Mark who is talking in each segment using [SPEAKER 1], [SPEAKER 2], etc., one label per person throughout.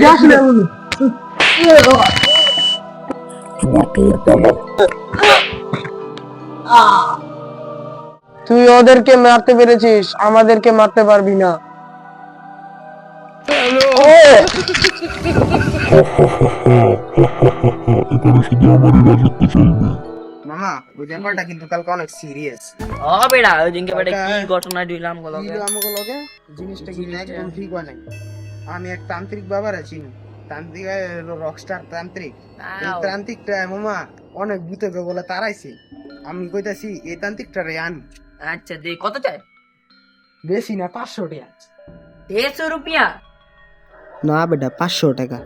[SPEAKER 1] যাস না তুই ওদেরকে মারতে পেরেছিস, আমাদেরকে মারতে পারবি না।
[SPEAKER 2] এখানে শুধু আমারই রাজত্ব চলবে।
[SPEAKER 3] মামা ওই ব্যাপারটা কিন্তু কালকে অনেক সিরিয়াস।
[SPEAKER 4] ও বেড়া ওই দিনকে বেটা কি ঘটনা দিলাম গলকে
[SPEAKER 3] আমাকে লগে জিনিসটা কিন্তু একদম ঠিক হয় নাই। আমি এক তান্ত্রিক বাবার আছি, তান্ত্রিক রকস্টার তান্ত্রিক। এই তান্ত্রিকটা মামা অনেক ভূতে বলে তারাইছে। আমি কইতাছি এই তান্ত্রিকটারে আনি।
[SPEAKER 4] আচ্ছা দে কত চাই?
[SPEAKER 3] বেশি না, 500 টাকা।
[SPEAKER 4] 150 রুপিয়া?
[SPEAKER 3] না বেটা, 500 টাকা।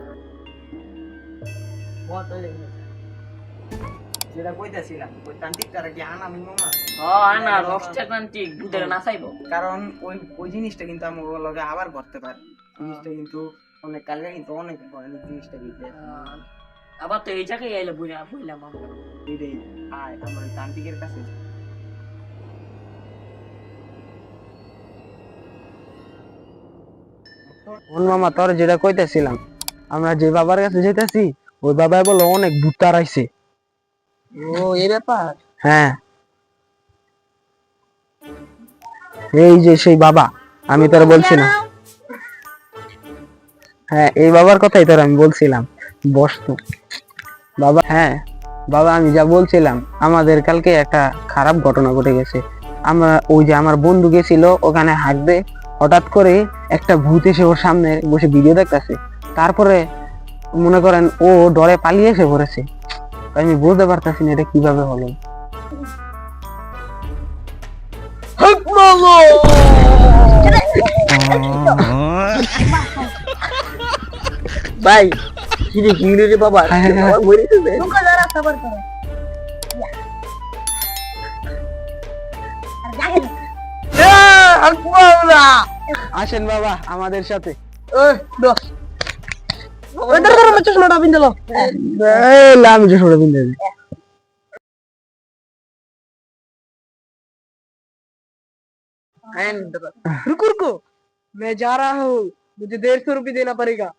[SPEAKER 3] যেটা কইতাছিলাম ওই তান্ত্রিকটারে কি আনামি মামা?
[SPEAKER 4] ও আনা রকস্টার তান্ত্রিক ভূতের নাচাইবো।
[SPEAKER 3] কারণ ওই জিনিসটা কিন্তু আমার লগে আবার করতে পারে। জিনিসটা কিন্তু অনেক কালকে কিন্তু অনেক ভয়ানক জিনিসটা দিতে।
[SPEAKER 4] আবার তো এই জায়গায় আইলে বুঝলাম আমরা।
[SPEAKER 3] এটাই আয় আমার তান্ত্রিকের কাছে।
[SPEAKER 1] মামা তোর যেটা কইতেছিলাম, আমরা যে বাবার কাছে যেতেছি ওই বাবা বলে অনেক ভূত তাড়াইছে। ও এই ব্যাপার? হ্যাঁ, এই যে সেই বাবা আমি তোর বলছিলাম। হ্যাঁ, এই বাবার কথাই তোর আমি বলছিলাম। বস তো বাবা। হ্যাঁ বাবা, আমি যা বলছিলাম, আমাদের কালকে একটা খারাপ ঘটনা ঘটে গেছে। আমরা ওই যে আমার বন্ধু গেছিল ওখানে হাঁটতে, হঠাৎ করে একটা ভূত এসে ওর সামনে বসে ভিডিও দেখতেছে। তারপরে মনে করেন ও ডরে পালিয়ে এসে পড়েছে। আমি বুঝতে পারতেছি না এটা কিভাবে হলো।
[SPEAKER 4] ভাই কি রে কি রে বাবা মরে গেছে।
[SPEAKER 1] আসেন বাবা আমাদের সাথে। আমি চশমাটা পিনতে দিই।
[SPEAKER 5] रुको रुको, मैं जा रहा हूँ, मुझे 150 रुपये देना पड़ेगा।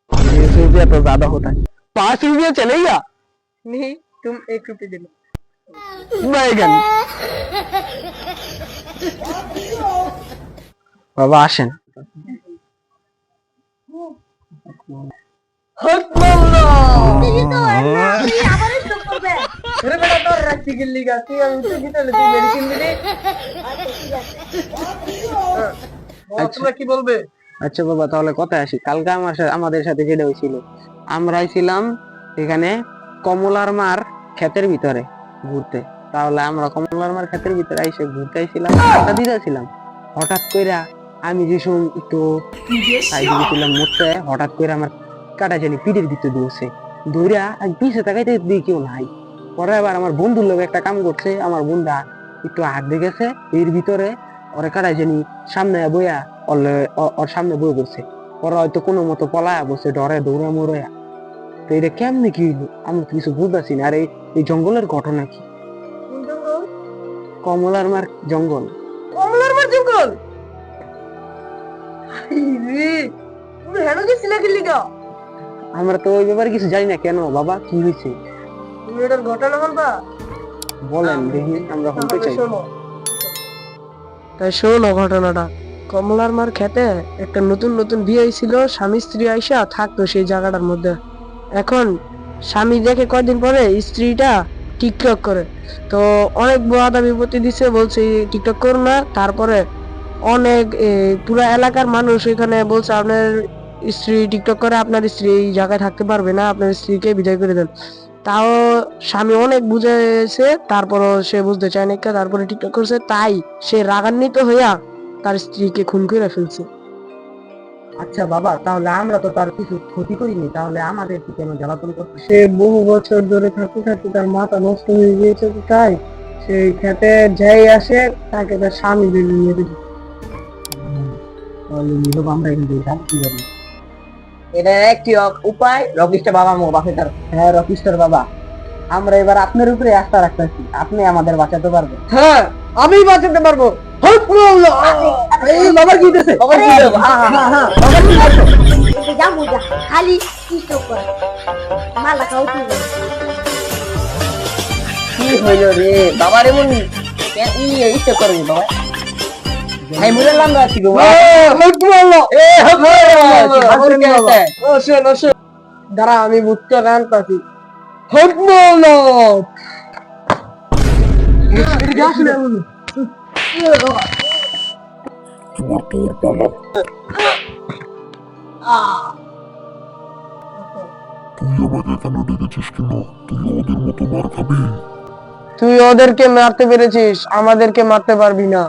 [SPEAKER 1] 150 रुपया तो ज्यादा होता है, 5 रुपया चलेगा?
[SPEAKER 5] नहीं, तुम 1 रुपये देना।
[SPEAKER 1] बैगन বাবা আসেন।
[SPEAKER 5] अरे बेटा तो रस्सी गिल्ली का तू हम तो जीते लेते मेडिसिन मिले। তোমরা কি বলবে?
[SPEAKER 1] আচ্ছা বাবা, তাহলে কথায় আসি। কালকে আমাদের সাথে যেটা হয়েছিল, আমরা ছিলাম এখানে কমলার মার ক্ষেতের ভিতরে ঘুরতে। তাহলে আমরা কমলার মার ক্ষেতের ভিতরে এসে ঘুরতে আইছিলাম, আড্ডা দিতেছিলাম। হঠাৎ কইরা আমি যে একটু সাইডে গেছিলাম মুড়তে, হঠাৎ করে আমার কাটা জানি পিঠের ভিতরে দিয়েছে। দৌড়া আমি পিছে তাকাইতে দিই কেউ নাই। পরে আবার আমার বন্ধুর লোক একটা কাম করছে, আমার বন্ধা একটু হাত দিয়ে গেছে এর ভিতরে, ওরে কাটা জানি সামনে বইয়া ওর সামনে বই করছে। ওরা হয়তো কোনো মতো পলায়া বসে ডরে দৌড়া মরয়া। তো এটা কেমনে কি হইলো আমি তো কিছু বুঝতেছি না। আর এই জঙ্গলের ঘটনা কি? কমলার মার জঙ্গল।
[SPEAKER 5] কমলার মার জঙ্গল? রে তুমি হেনো গেছিলে কি লিগা?
[SPEAKER 1] আমরা তো ওই ব্যাপারে কিছু জানি না। কেন বাবা, কি হয়েছে?
[SPEAKER 5] তুমি এটার ঘটনা বলবা?
[SPEAKER 1] বলেন দেখি, আমরা শুনতে চাই।
[SPEAKER 5] তাই শোনো ঘটনাটা। কমলার মার খেতে একটা নতুন নতুন বিয়ে হয়েছিল, স্বামী স্ত্রী আইসা থাকতো সেই জায়গাটার মধ্যে। এখন স্বামী দেখে কয়দিন পরে স্ত্রীটা টিকটক করে, তো অনেক বাধা বিপত্তি দিছে, বলছে টিকটক করো না। তারপরে অনেক পুরো এলাকার মানুষ এখানে বলছে আপনার স্ত্রী টিকটক করে, আপনার স্ত্রী এই জায়গায় থাকতে পারবে না, আপনার স্ত্রীকে বিদায় করে দেন। তাও স্বামী অনেক বুঝেছে, তারপরও সে বুঝতে চায় না, তারপরে টিকটক করছে। তাই সে রাগান্বিত হইয়া তার স্ত্রীকে খুন করে ফেলছে।
[SPEAKER 1] আচ্ছা বাবা, তাহলে আমরা তো তার কিছু ক্ষতি করিনি, তাহলে আমাদের কি কেন জ্বালাতন করছে?
[SPEAKER 5] সে বহু বছর ধরে থাকতে থাকতে তার মাথা নষ্ট হয়ে গিয়েছে, তাই সেই খেতে যাই আসে তাকে তার স্বামী বেরিয়ে নিয়ে দিল।
[SPEAKER 1] তাহলে নীরব আমরা কিন্তু কি করি?
[SPEAKER 4] এটা একটি উপায় রকিস্টার বাবা মো বাসে তার।
[SPEAKER 1] হ্যাঁ রকিস্টার বাবা, আমরা এবার আপনার উপরে আস্থা রাখতেছি, আপনি আমাদের বাঁচাতে পারবেন।
[SPEAKER 5] হ্যাঁ, আমি বাঁচাতে পারবো।
[SPEAKER 4] এই বাবা কি দিতেছে বাবা কি দিতেছে বাবা কি দিতেছে
[SPEAKER 6] যা বুঝা খালি টিকটক করে মালা খাও তুই
[SPEAKER 4] কি হইল রে বাবার এমন ইচ্ছে করবি বাবা ভাই মুলে লাম্বা আছি গো
[SPEAKER 5] দাঁড়া আমি বুঝতে রান্তাছি
[SPEAKER 2] এবার তোর পালা তুই আমাকে এখানে ডেকেছিস কেন? তুই ওদের মতো মার খাবি?
[SPEAKER 5] তুই ওদেরকে মারতে পেরেছিস আমাদেরকে মারতে পারবি না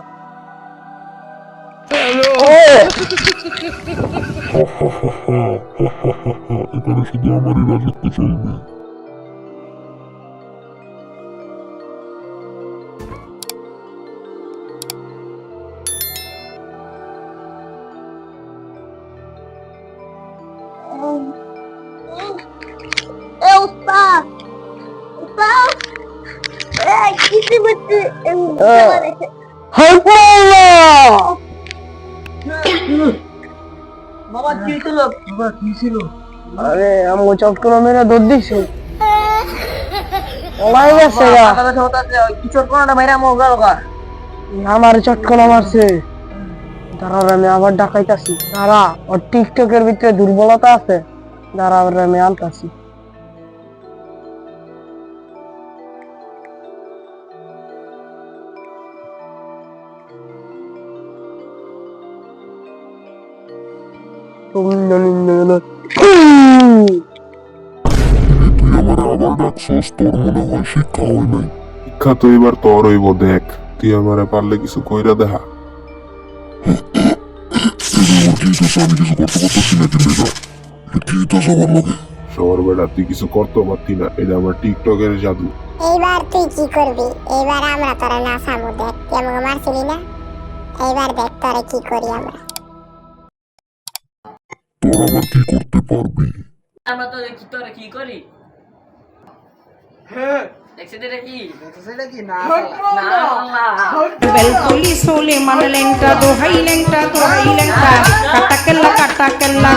[SPEAKER 2] এখানে শুধু আমারই রাজত্ব চলবে।
[SPEAKER 6] এ উস্তাদ উস্তাদ এই কিসে বলতে
[SPEAKER 4] বাবা কি হইছিল
[SPEAKER 5] আরে আমগো চটকনা মেরে দৌড় দিছে ওলাই গেছে গা
[SPEAKER 4] কিছু কোনটা মাইরা মো গেল গা
[SPEAKER 5] আমার চটকনা মারছে দাঁড়া আমি আবার ডাকাইতাছি দাঁড়া ওর টিকটকের ভিতরে দুর্বলতা আছে দাঁড়া আবার আমি আনতাছি
[SPEAKER 2] তুই আমার আবার ডাকছস, তোর মনে হয় শিক্ষা হয় নাই। শিক্ষা তো এবার তোর হইব, দেখ তুই আমারে পারলে কিছু কইরা দেখা। আমি কিছু করতে পারতেছি না কিন্তু কি তো সবার লোকে সবার বেড়া তুই কিছু করতে পারতি না, এটা আমার টিকটকের জাদু।
[SPEAKER 7] এইবার তুই কি করবি? এইবার আমরা তোরা নাচাবো, দেখ তুই আমাকে মারছিলি না, এইবার দেখ তোরা কি করি আমরা।
[SPEAKER 2] তোর আবার কি করতে পারবি?
[SPEAKER 4] আমরা তো দেখি তোরা কি করি দেখছিস এটা কি
[SPEAKER 3] সেটা কি না
[SPEAKER 4] না
[SPEAKER 8] বেলকুলি সোলে মান লেংটা দোহাই লেংটা কাটা কেল্লা কেল্লা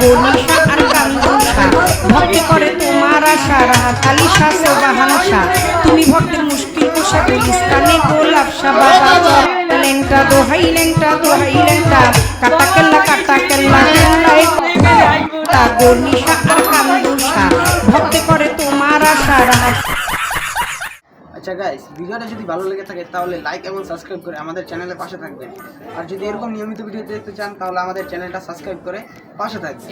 [SPEAKER 8] গনিশা আর কান্দুষা ভক্তি করে তোমার আশা রাহাতালি শাসে বাহানশা তুমি ভক্তের মুশকিল কুশা গুলিস্তানে গোলাপ শা বাবা লেংটা দোহাই লেংটা কাটা কেল্লা তা গনিশা আর কান্দুষা ভক্তি করে তোমার আশা
[SPEAKER 3] আচ্ছা গাইস, ভিডিওটা যদি ভালো লেগে থাকে তাহলে লাইক এবং সাবস্ক্রাইব করে আমাদের চ্যানেলের পাশে থাকবেন। আর যদি এরকম নিয়মিত ভিডিও দেখতে চান তাহলে আমাদের চ্যানেলটা সাবস্ক্রাইব করে পাশে থাকবেন।